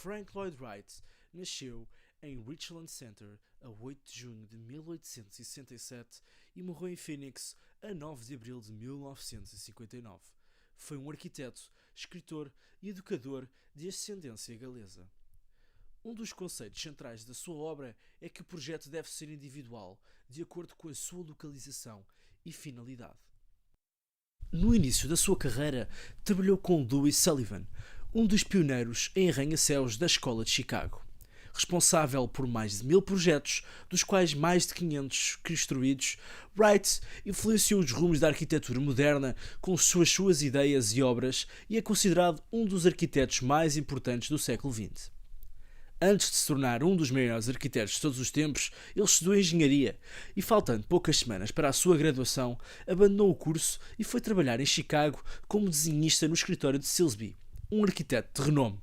Frank Lloyd Wright nasceu em Richland Center a 8 de junho de 1867 e morreu em Phoenix a 9 de abril de 1959. Foi um arquiteto, escritor e educador de ascendência galesa. Um dos conceitos centrais da sua obra é que o projeto deve ser individual, de acordo com a sua localização e finalidade. No início da sua carreira, trabalhou com Louis Sullivan, um dos pioneiros em arranha-céus da Escola de Chicago. Responsável por mais de 1000 projetos, dos quais mais de 500 construídos, Wright influenciou os rumos da arquitetura moderna com suas ideias e obras e é considerado um dos arquitetos mais importantes do século XX. Antes de se tornar um dos maiores arquitetos de todos os tempos, ele estudou engenharia e, faltando poucas semanas para a sua graduação, abandonou o curso e foi trabalhar em Chicago como desenhista no escritório de Silsbee, um arquiteto de renome.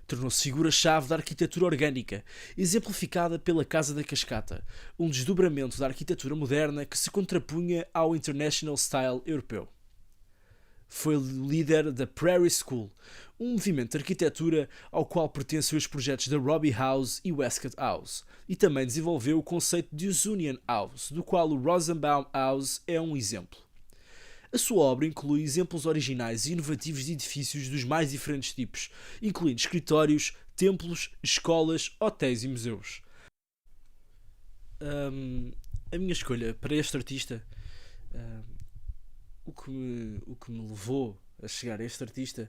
Tornou-se figura-chave da arquitetura orgânica, exemplificada pela Casa da Cascata, um desdobramento da arquitetura moderna que se contrapunha ao International Style europeu. Foi líder da Prairie School, um movimento de arquitetura ao qual pertencem os projetos da Robbie House e Westcott House, e também desenvolveu o conceito de Usonian House, do qual o Rosenbaum House é um exemplo. A sua obra inclui exemplos originais e inovativos de edifícios dos mais diferentes tipos, incluindo escritórios, templos, escolas, hotéis e museus. A minha escolha para este artista, o que me levou a chegar a este artista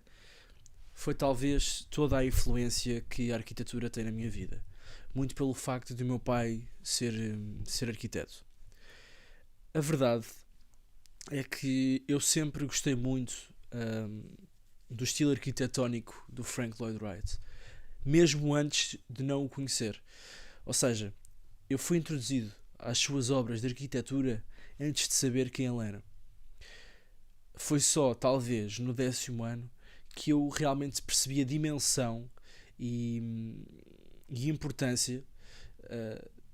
foi talvez toda a influência que a arquitetura tem na minha vida. Muito pelo facto de meu pai ser arquiteto. A verdade é que eu sempre gostei muito do estilo arquitetónico do Frank Lloyd Wright, mesmo antes de não o conhecer. Ou seja, eu fui introduzido às suas obras de arquitetura antes de saber quem ele era. Foi só, talvez, no 10º ano que eu realmente percebi a dimensão e importância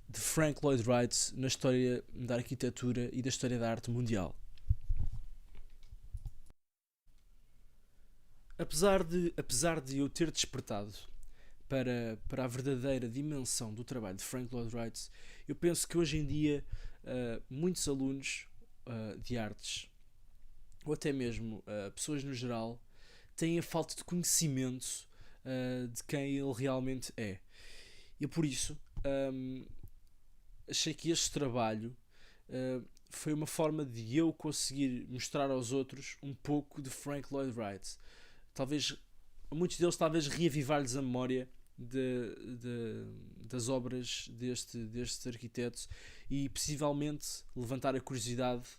de Frank Lloyd Wright na história da arquitetura e da história da arte mundial. Apesar de eu ter despertado para a verdadeira dimensão do trabalho de Frank Lloyd Wright, eu penso que hoje em dia muitos alunos de artes, ou até mesmo pessoas no geral, têm a falta de conhecimento de quem ele realmente é. E por isso achei que este trabalho foi uma forma de eu conseguir mostrar aos outros um pouco de Frank Lloyd Wright. Talvez muitos deles reavivar-lhes a memória das obras deste arquiteto e possivelmente levantar a curiosidade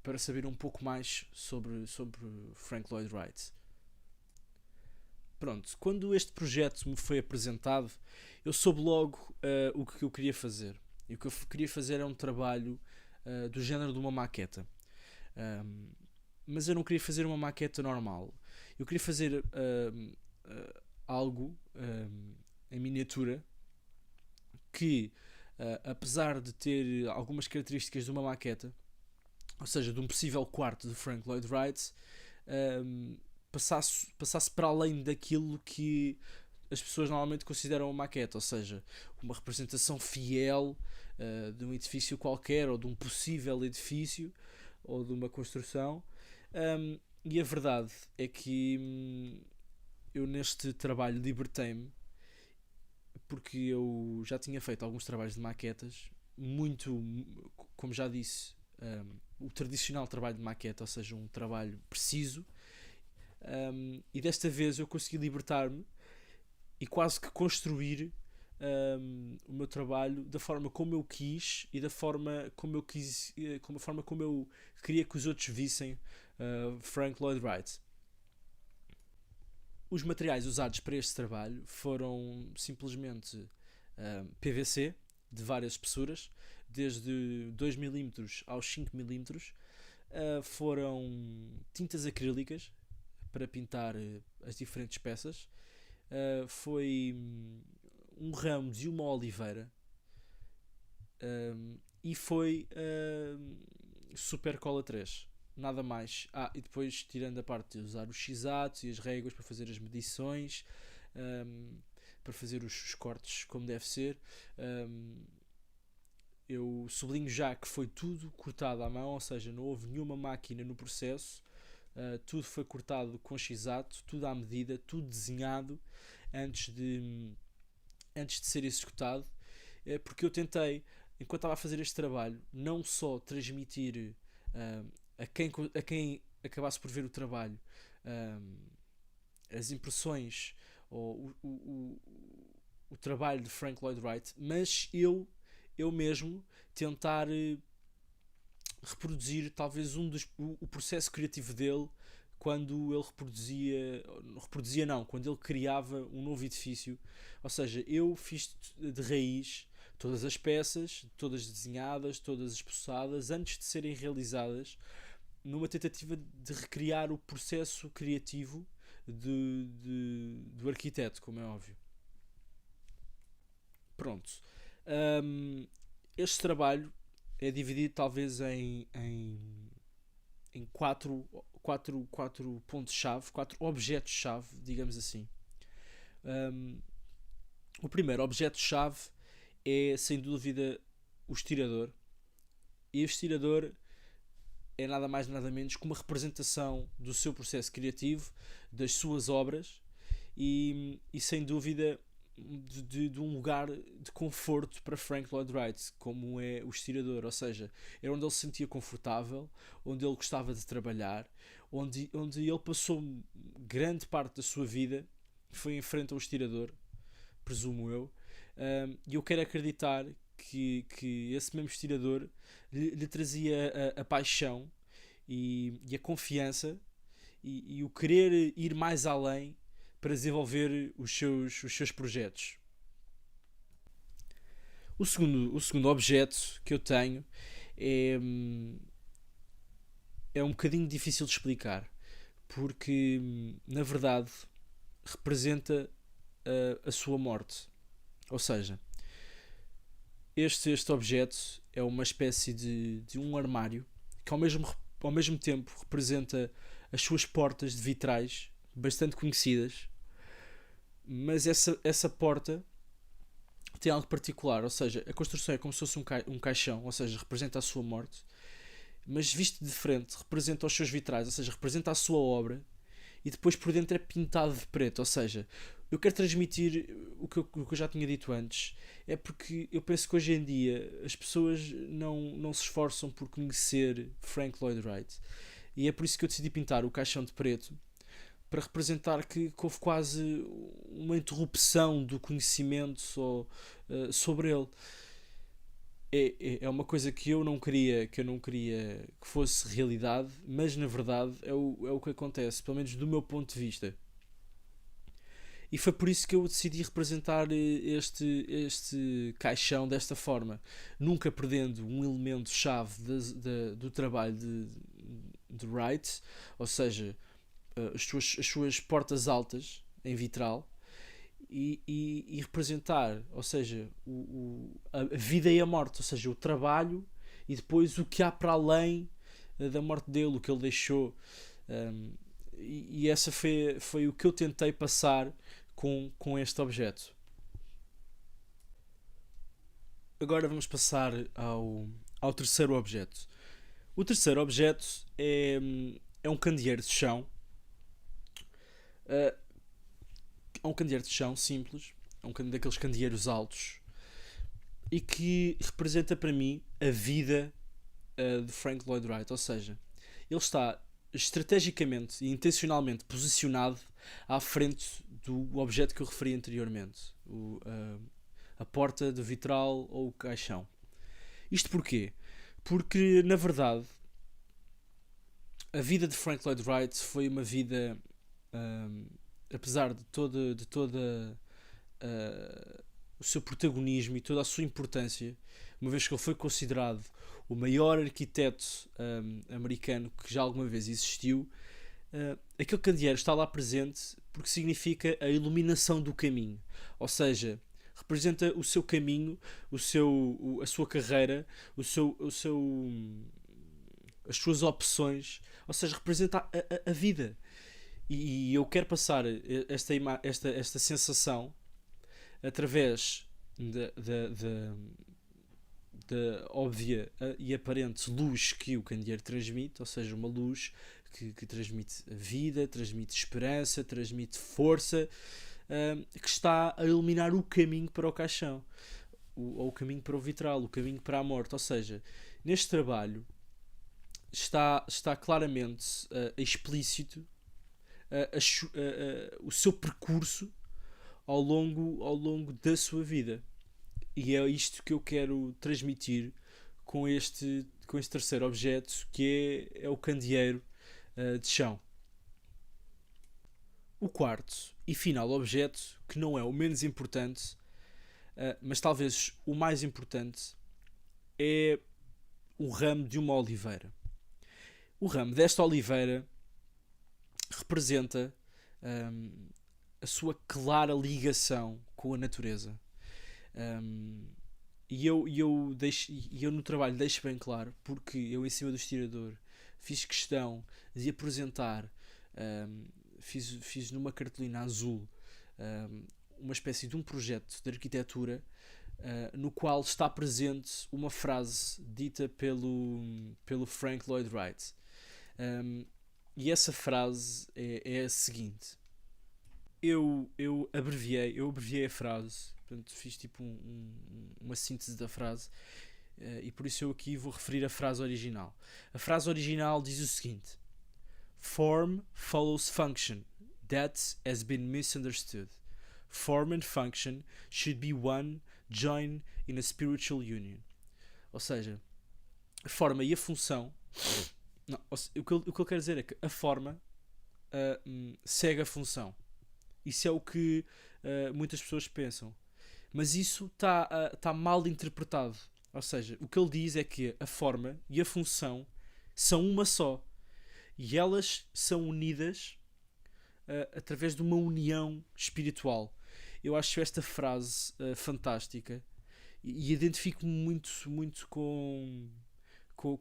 para saber um pouco mais sobre Frank Lloyd Wright. Pronto, quando este projeto me foi apresentado, eu soube logo o que eu queria fazer. E o que eu queria fazer é um trabalho do género de uma maqueta. Mas eu não queria fazer uma maqueta normal. Eu queria fazer algo em miniatura que, apesar de ter algumas características de uma maqueta, ou seja, de um possível quarto de Frank Lloyd Wright, passasse para além daquilo que as pessoas normalmente consideram uma maqueta, ou seja, uma representação fiel de um edifício qualquer, ou de um possível edifício, ou de uma construção. E a verdade é que eu neste trabalho libertei-me, porque eu já tinha feito alguns trabalhos de maquetas, muito, como já disse, o tradicional trabalho de maqueta, ou seja, um trabalho preciso, e desta vez eu consegui libertar-me e quase que construir o meu trabalho da forma como eu quis e da forma como eu quis, como eu queria que os outros vissem Frank Lloyd Wright. Os materiais usados para este trabalho foram simplesmente PVC de várias espessuras, desde 2mm aos 5mm. Foram tintas acrílicas para pintar as diferentes peças. Foi um ramo de uma oliveira e foi Super Cola 3. nada mais. E depois, tirando a parte de usar os x-atos e as réguas para fazer as medições, para fazer os cortes como deve ser, eu sublinho já que foi tudo cortado à mão, ou seja, não houve nenhuma máquina no processo, tudo foi cortado com x-ato, tudo à medida, tudo desenhado antes de ser executado, porque eu tentei, enquanto estava a fazer este trabalho, não só transmitir a quem acabasse por ver o trabalho as impressões ou o trabalho de Frank Lloyd Wright, mas eu mesmo tentar reproduzir talvez o processo criativo dele quando ele quando ele criava um novo edifício. Ou seja, eu fiz de raiz todas as peças, todas desenhadas, todas esboçadas, antes de serem realizadas, numa tentativa de recriar o processo criativo do arquiteto, como é óbvio. Pronto. Este trabalho é dividido talvez em quatro pontos-chave, 4 objetos-chave, digamos assim. O primeiro objeto-chave é, sem dúvida, o estirador. E o estirador é nada mais nada menos que uma representação do seu processo criativo, das suas obras e sem dúvida de um lugar de conforto para Frank Lloyd Wright, como é o estirador. Ou seja, era onde ele se sentia confortável, onde ele gostava de trabalhar, onde ele passou grande parte da sua vida, foi em frente ao estirador, presumo eu, e eu quero acreditar que esse mesmo estirador lhe trazia a paixão e a confiança e o querer ir mais além para desenvolver os seus projetos. O segundo objeto que eu tenho é um bocadinho difícil de explicar, porque na verdade representa a sua morte. Ou seja, este objeto é uma espécie de um armário que ao mesmo tempo representa as suas portas de vitrais bastante conhecidas, mas essa porta tem algo particular. Ou seja, a construção é como se fosse um caixão, ou seja, representa a sua morte, mas visto de frente representa os seus vitrais, ou seja, representa a sua obra, e depois por dentro é pintado de preto. Ou seja, eu quero transmitir o que eu já tinha dito antes, é porque eu penso que hoje em dia as pessoas não se esforçam por conhecer Frank Lloyd Wright, e é por isso que eu decidi pintar o caixão de preto, para representar que houve quase uma interrupção do conhecimento sobre ele. É uma coisa que eu não queria que fosse realidade, mas na verdade é o que acontece, pelo menos do meu ponto de vista. E foi por isso que eu decidi representar este caixão desta forma, nunca perdendo um elemento-chave do trabalho de Wright, ou seja, as suas portas altas em vitral, e representar, ou seja, a vida e a morte, ou seja, o trabalho e depois o que há para além da morte dele, o que ele deixou. E essa foi o que eu tentei passar com este objeto. Agora vamos passar ao terceiro objeto. O terceiro objeto é um candeeiro de chão. É um candeeiro de chão simples, é um daqueles candeeiros altos, e que representa para mim a vida de Frank Lloyd Wright. Ou seja, ele está estrategicamente e intencionalmente posicionado à frente do objeto que eu referi anteriormente, a porta de vitral ou o caixão. Isto porquê? Porque, na verdade, a vida de Frank Lloyd Wright foi uma vida, apesar de toda o seu protagonismo e toda a sua importância, uma vez que ele foi considerado o maior arquiteto americano que já alguma vez existiu, aquele candeeiro está lá presente porque significa a iluminação do caminho. Ou seja, representa o seu caminho, a sua carreira, as suas opções, ou seja, representa a vida. E eu quero passar esta sensação através da óbvia e aparente luz que o candeeiro transmite, ou seja, uma luz que transmite vida, transmite esperança, transmite força, que está a iluminar o caminho para o caixão, ou o caminho para o vitral, o caminho para a morte. Ou seja, neste trabalho está claramente explícito o seu percurso ao longo da sua vida. E é isto que eu quero transmitir com este terceiro objeto, que é o candeeiro de chão. O quarto e final objeto, que não é o menos importante, mas talvez o mais importante, é o ramo de uma oliveira. O ramo desta oliveira representa a sua clara ligação com a natureza. E eu no trabalho deixo bem claro, porque eu em cima do estirador fiz questão de apresentar, fiz numa cartolina azul uma espécie de um projeto de arquitetura no qual está presente uma frase dita pelo Frank Lloyd Wright. E essa frase é a seguinte. Eu abreviei a frase, portanto fiz tipo uma síntese da frase, e por isso eu aqui vou referir a frase original. A frase original diz o seguinte: Form follows function. That has been misunderstood. Form and function should be one joined in a spiritual union. Ou seja, a forma e a função. Não, o que eu quero dizer é que a forma segue a função. Isso é o que muitas pessoas pensam. Mas isso está mal interpretado. Ou seja, o que ele diz é que a forma e a função são uma só. E elas são unidas através de uma união espiritual. Eu acho esta frase fantástica e identifico-me muito com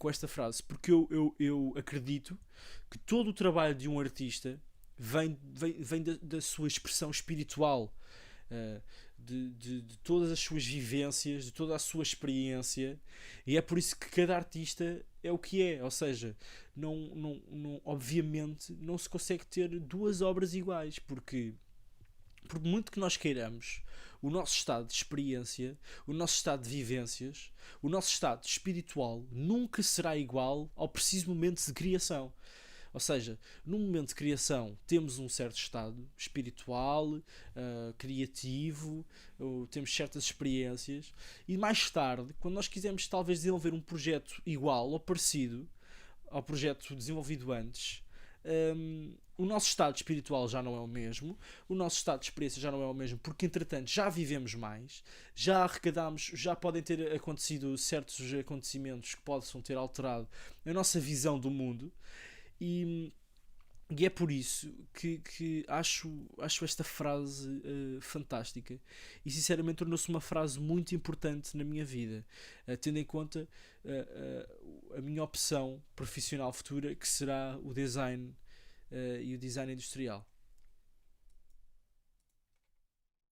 esta frase, porque eu acredito que todo o trabalho de um artista vem da sua expressão espiritual, de todas as suas vivências, de toda a sua experiência, e é por isso que cada artista é o que é. Ou seja, obviamente não se consegue ter duas obras iguais, porque por muito que nós queiramos, o nosso estado de experiência, o nosso estado de vivências, o nosso estado espiritual nunca será igual ao preciso momento de criação. Ou seja, no momento de criação temos um certo estado espiritual, criativo, temos certas experiências, e mais tarde, quando nós quisermos talvez desenvolver um projeto igual ou parecido ao projeto desenvolvido antes, o nosso estado espiritual já não é o mesmo, o nosso estado de experiência já não é o mesmo, porque entretanto já vivemos mais, já arrecadamos, já podem ter acontecido certos acontecimentos que possam ter alterado a nossa visão do mundo. E é por isso que acho esta frase fantástica, e sinceramente tornou-se uma frase muito importante na minha vida, tendo em conta a minha opção profissional futura, que será o design e o design industrial.